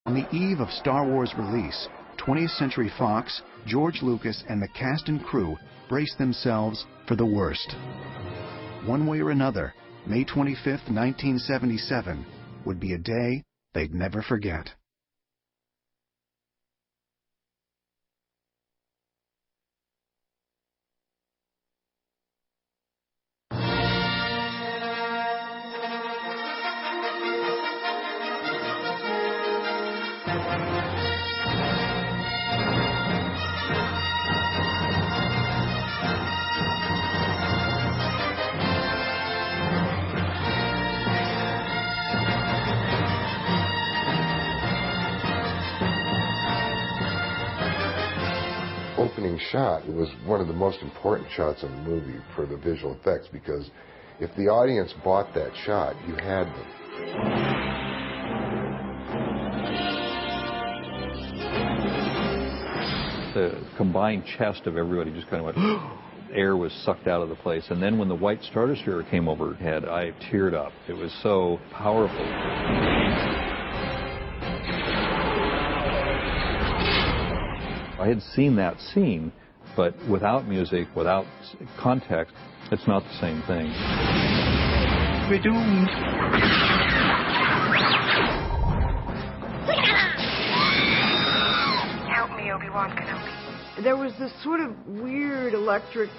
On the eve of Star Wars release, 20th Century Fox, George Lucas, and the cast and crew braced themselves for the worst. One way or another, May 25th, 1977, would be a day they'd never forget. Opening shot was one of the most important shots in the movie for the visual effects, because if the audience bought that shot, you had them. The combined chest of everybody just kind of went, air was sucked out of the place. And then when the white stratosphere came overhead, I teared up. It was so powerful. I had seen that scene, but without music, without context, it's not the same thing. We're doomed. Help me, Obi-Wan Kenobi. There was this sort of weird electric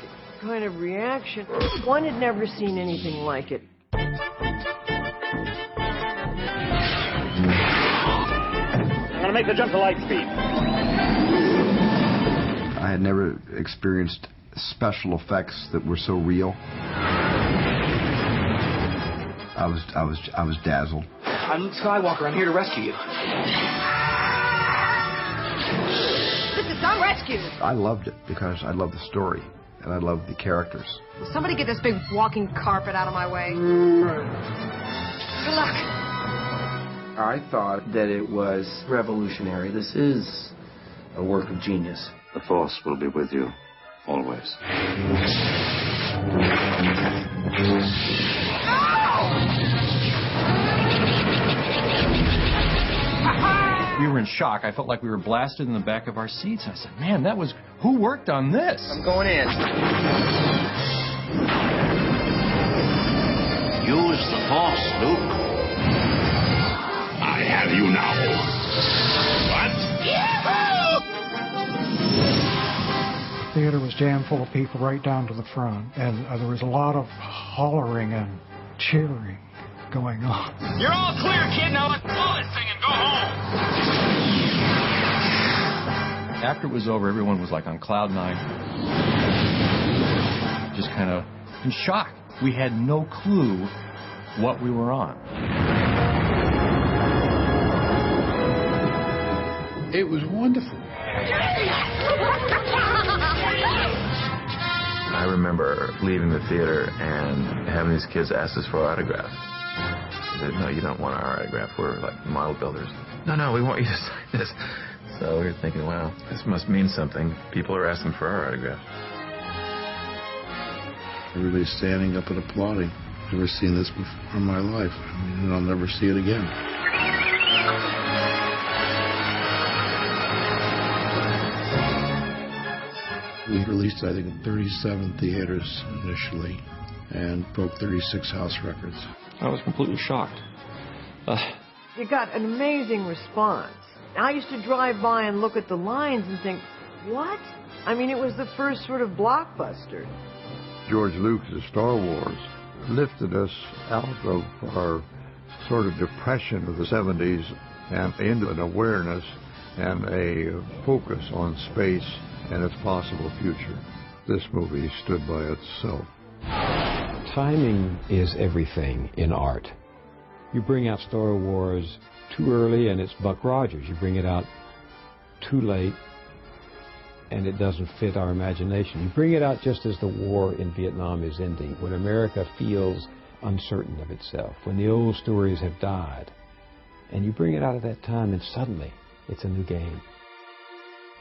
kind of reaction. One had never seen anything like it. I'm gonna make the jump to light speed. I had never experienced special effects that were so real. I was dazzled. I'm Luke Skywalker. I'm here to rescue you. This is not rescue. I loved it because I loved the story and I loved the characters. Will somebody get this big walking carpet out of my way? Good luck. I thought that it was revolutionary. This is a work of genius. The Force will be with you, always. We were in shock. I felt like we were blasted in the back of our seats. I said, man, who worked on this? I'm going in. Use the Force, Luke. I have you now. What? The theater was jam full of people right down to the front, and there was a lot of hollering and cheering going on. You're all clear, kid. Now let's blow this thing and go home. After it was over, everyone was like on cloud nine. Just kind of in shock. We had no clue what we were on. It was wonderful. I remember leaving the theater and having these kids ask us for autographs. They said, no, you don't want our autograph. We're like model builders. No, we want you to sign this. So we were thinking, wow, this must mean something. People are asking for our autograph. Everybody standing up and applauding. Never seen this before in my life. And I'll never see it again. We released, I think, in 37 theaters initially and broke 36 house records. I was completely shocked. You got an amazing response. I used to drive by and look at the lines and think, what? I mean, it was the first sort of blockbuster. George Lucas' Star Wars lifted us out of our sort of depression of the 70s and into an awareness and a focus on space and its possible future. This movie stood by itself. Timing is everything in art. You bring out Star Wars too early and it's Buck Rogers. You bring it out too late and it doesn't fit our imagination. You bring it out just as the war in Vietnam is ending, when America feels uncertain of itself, when the old stories have died. And you bring it out at that time and suddenly it's a new game.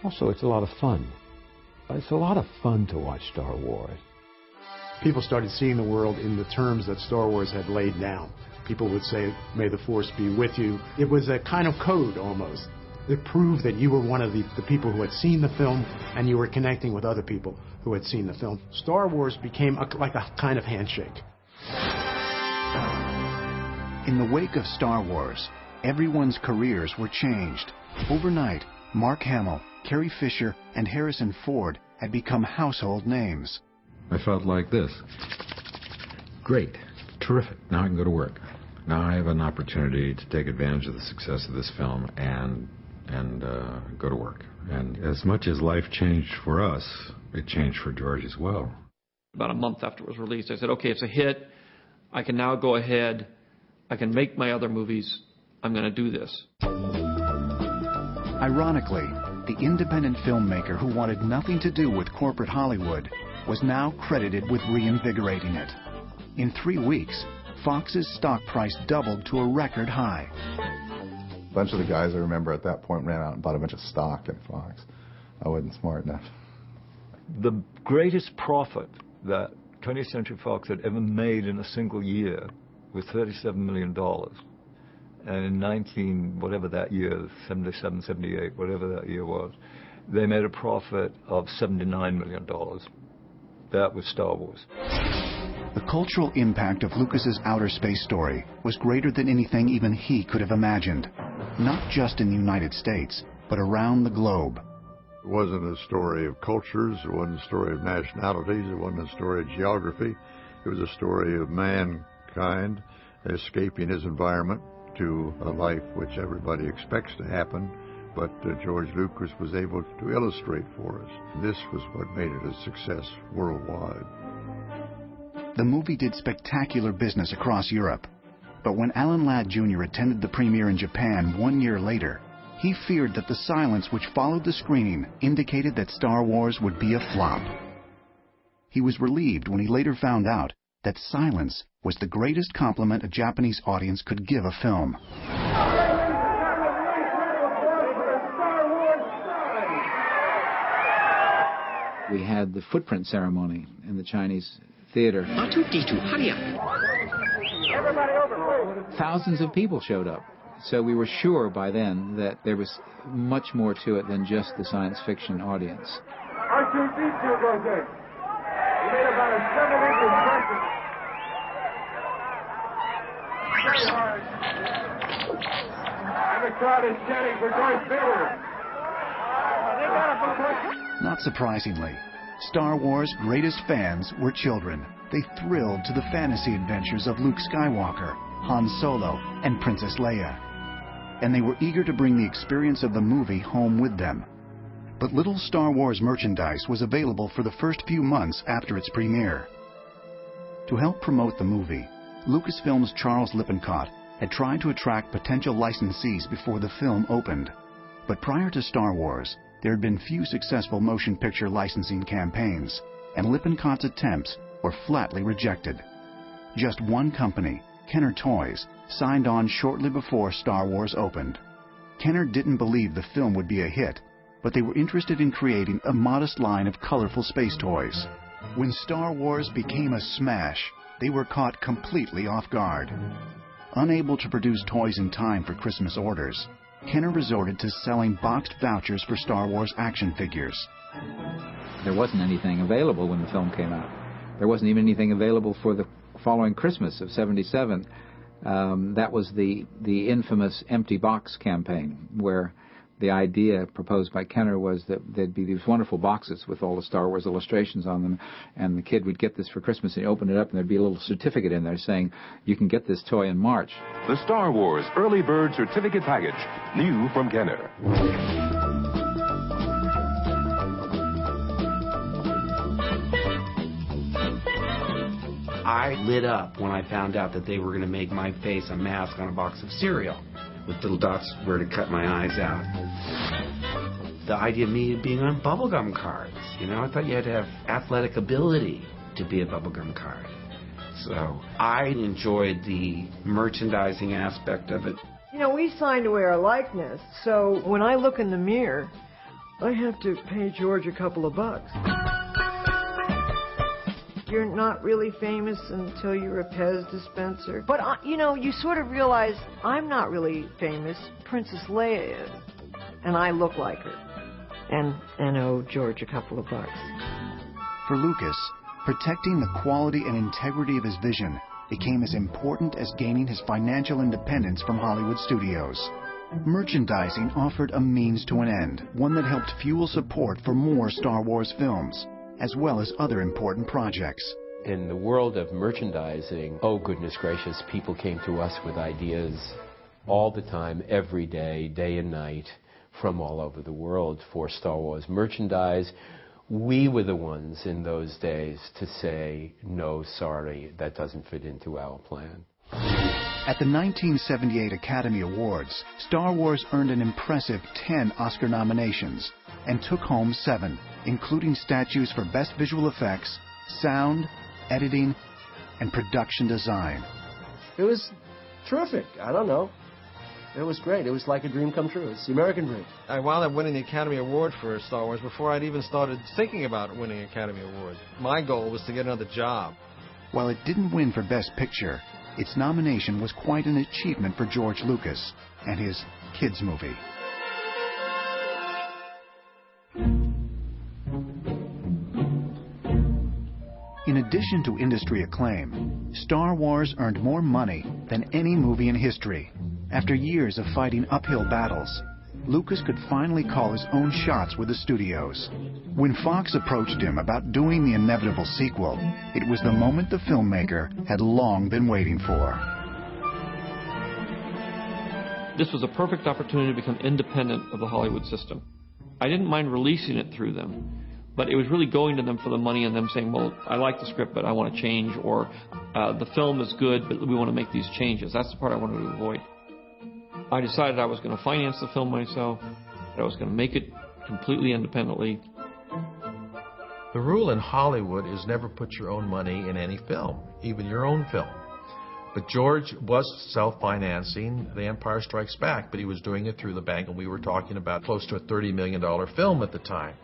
Also, it's a lot of fun. It's a lot of fun to watch Star Wars. People started seeing the world in the terms that Star Wars had laid down. People would say, "May the Force be with you." It was a kind of code almost. It proved that you were one of the people who had seen the film, and you were connecting with other people who had seen the film. Star Wars became like a kind of handshake. In the wake of Star Wars, everyone's careers were changed. Overnight, Mark Hamill, Carrie Fisher, and Harrison Ford had become household names. I felt like this. Great. Terrific. Now I can go to work. Now I have an opportunity to take advantage of the success of this film and go to work. And as much as life changed for us, it changed for George as well. About a month after it was released, I said, okay, it's a hit. I can now go ahead. I can make my other movies. I'm going to do this. Ironically, the independent filmmaker who wanted nothing to do with corporate Hollywood was now credited with reinvigorating it. In 3 weeks, Fox's stock price doubled to a record high. A bunch of the guys I remember at that point ran out and bought a bunch of stock in Fox. I wasn't smart enough. The greatest profit that 20th Century Fox had ever made in a single year was $37 million. And in whatever that year, 77, 78, whatever that year was, they made a profit of $79 million. That was Star Wars. The cultural impact of Lucas's outer space story was greater than anything even he could have imagined, not just in the United States, but around the globe. It wasn't a story of cultures, it wasn't a story of nationalities, it wasn't a story of geography. It was a story of mankind escaping his environment to a life which everybody expects to happen, but George Lucas was able to illustrate for us. This was what made it a success worldwide. The movie did spectacular business across Europe, but when Alan Ladd Jr. attended the premiere in Japan 1 year later, he feared that the silence which followed the screening indicated that Star Wars would be a flop. He was relieved when he later found out that silence was the greatest compliment a Japanese audience could give a film. We had the footprint ceremony in the Chinese theater. Hurry up. Everybody over, please. Thousands of people showed up. So we were sure by then that there was much more to it than just the science fiction audience. R2-D2 goes in. He made about a 7-inch impression. And the crowd is chanting for Darth Vader. Not surprisingly, Star Wars' greatest fans were children. They thrilled to the fantasy adventures of Luke Skywalker, Han Solo, and Princess Leia. And they were eager to bring the experience of the movie home with them. But little Star Wars merchandise was available for the first few months after its premiere. To help promote the movie, Lucasfilm's Charles Lippincott had tried to attract potential licensees before the film opened. But prior to Star Wars, there had been few successful motion picture licensing campaigns, and Lippincott's attempts were flatly rejected. Just one company, Kenner Toys, signed on shortly before Star Wars opened. Kenner didn't believe the film would be a hit, but they were interested in creating a modest line of colorful space toys. When Star Wars became a smash, they were caught completely off guard. Unable to produce toys in time for Christmas orders, Kenner resorted to selling boxed vouchers for Star Wars action figures. There wasn't anything available when the film came out. There wasn't even anything available for the following Christmas of '77. That was the infamous empty box campaign, where the idea proposed by Kenner was that there'd be these wonderful boxes with all the Star Wars illustrations on them, and the kid would get this for Christmas, and he'd open it up, and there'd be a little certificate in there saying, you can get this toy in March. The Star Wars Early Bird Certificate Package, new from Kenner. I lit up when I found out that they were going to make my face a mask on a box of cereal with little dots where to cut my eyes out. The idea of me being on bubblegum cards, I thought you had to have athletic ability to be a bubblegum card. So I enjoyed the merchandising aspect of it. We signed away our likeness, so when I look in the mirror, I have to pay George a couple of bucks. you're not really famous until you're a Pez dispenser. But, you sort of realize I'm not really famous. Princess Leia is. And I look like her. And owe George a couple of bucks. For Lucas, protecting the quality and integrity of his vision became as important as gaining his financial independence from Hollywood studios. Merchandising offered a means to an end, one that helped fuel support for more Star Wars films, as well as other important projects. In the world of merchandising, oh goodness gracious, people came to us with ideas all the time, every day, day and night, from all over the world for Star Wars merchandise. We were the ones in those days to say, no, sorry, that doesn't fit into our plan. At the 1978 Academy Awards, Star Wars earned an impressive 10 Oscar nominations and took home 7, including statues for Best Visual Effects, Sound, Editing, and Production Design. It was terrific. I don't know. It was great. It was like a dream come true. It's the American dream. I wound up winning the Academy Award for Star Wars before I'd even started thinking about winning an Academy Award. My goal was to get another job. While it didn't win for Best Picture, its nomination was quite an achievement for George Lucas and his kids' movie. In addition to industry acclaim, Star Wars earned more money than any movie in history. After years of fighting uphill battles, Lucas could finally call his own shots with the studios. When Fox approached him about doing the inevitable sequel, it was the moment the filmmaker had long been waiting for. This was a perfect opportunity to become independent of the Hollywood system. I didn't mind releasing it through them, but it was really going to them for the money and them saying, well, I like the script, but I want to change, or the film is good, but we want to make these changes. That's the part I wanted to avoid. I decided I was going to finance the film myself, that I was going to make it completely independently. The rule in Hollywood is never put your own money in any film, even your own film. But George was self-financing The Empire Strikes Back, but he was doing it through the bank, and we were talking about close to a $30 million film at the time.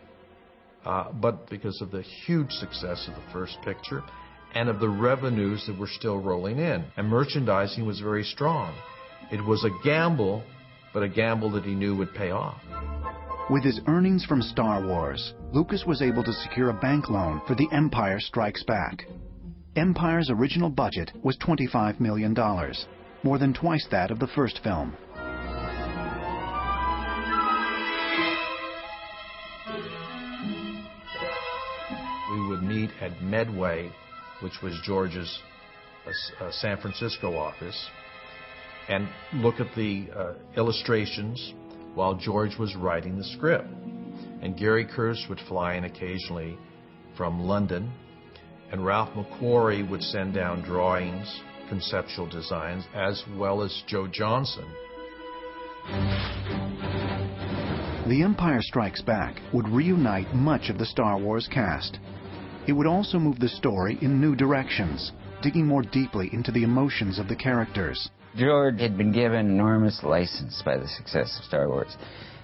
But because of the huge success of the first picture and of the revenues that were still rolling in, and merchandising was very strong. It was a gamble, but a gamble that he knew would pay off. With his earnings from Star Wars, Lucas was able to secure a bank loan for The Empire Strikes Back. Empire's original budget was $25 million, more than twice that of the first film. We would meet at Medway, which was George's San Francisco office, and look at the illustrations while George was writing the script. And Gary Kurtz would fly in occasionally from London, and Ralph McQuarrie would send down drawings, conceptual designs, as well as Joe Johnson. The Empire Strikes Back would reunite much of the Star Wars cast. It would also move the story in new directions, digging more deeply into the emotions of the characters. George had been given enormous license by the success of Star Wars.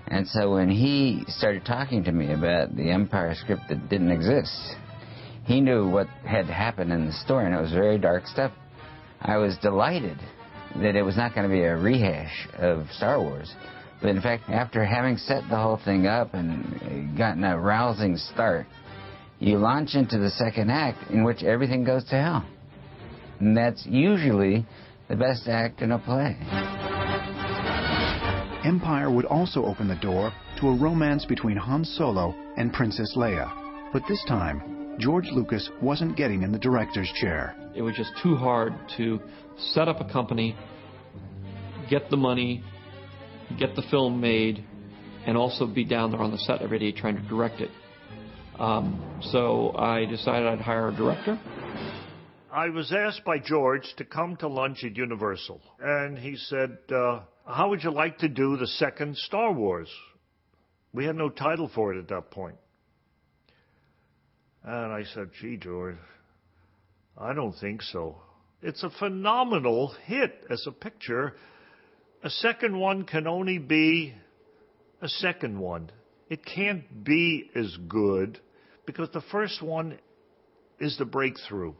And so when he started talking to me about the Empire script that didn't exist, he knew what had happened in the story, and it was very dark stuff. I was delighted that it was not going to be a rehash of Star Wars. But in fact, after having set the whole thing up and gotten a rousing start, you launch into the second act in which everything goes to hell. And that's usually the best act in a play. Empire would also open the door to a romance between Han Solo and Princess Leia. But this time, George Lucas wasn't getting in the director's chair. It was just too hard to set up a company, get the money, get the film made, and also be down there on the set every day trying to direct it. So I decided I'd hire a director. I was asked by George to come to lunch at Universal, and he said, how would you like to do the second Star Wars? We had no title for it at that point. And I said, gee, George, I don't think so. It's a phenomenal hit as a picture. A second one can only be a second one. It can't be as good because the first one is the breakthrough.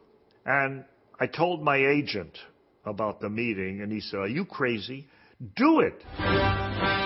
And I told my agent about the meeting, and he said, "Are you crazy? Do it."